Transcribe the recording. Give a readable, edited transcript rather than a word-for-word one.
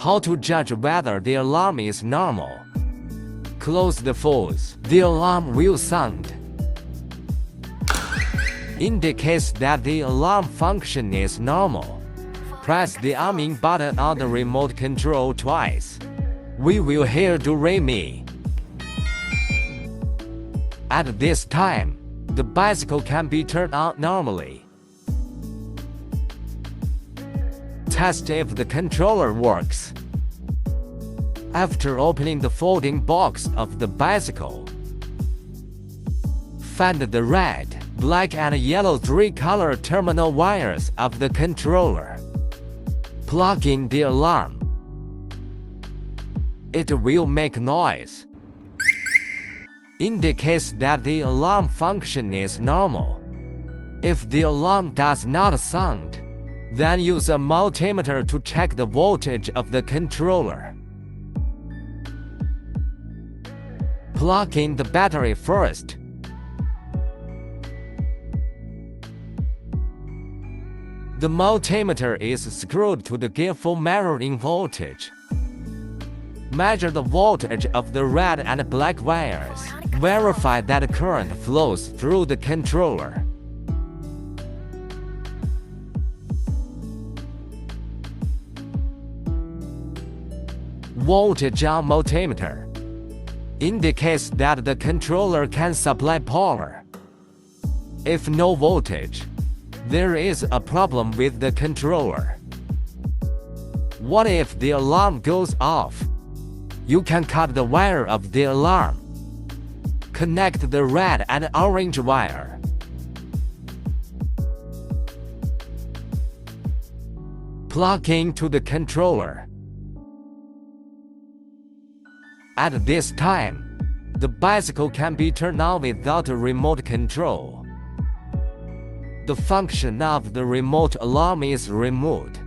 How to judge whether the alarm is normal? Close the fuse. The alarm will sound. Indicates that the alarm function is normal. Press the arming button on the remote control twice. We will hear do re mi. At this time, the bicycle can be turned on normally. Test if the controller works. After opening the folding box of the bicycle, find the red, black and yellow three-color terminal wires of the controller. Plug in the alarm. It will make noise. Indicates that the alarm function is normal. If the alarm does not sound, then use a multimeter to check the voltage of the controller. Plug in the battery first. The multimeter is screwed to the keyfob measuring voltage. Measure the voltage of the red and black wires. Verify that current flows through the controller. Voltage on multimeter indicates that the controller can supply power. If no voltage, there is a problem with the controller. What if the alarm goes off? You can cut the wire of the alarm. Connect the red and orange wire. Plug into the controller. At this time, the bicycle can be turned on without a remote control. The function of the remote alarm is removed.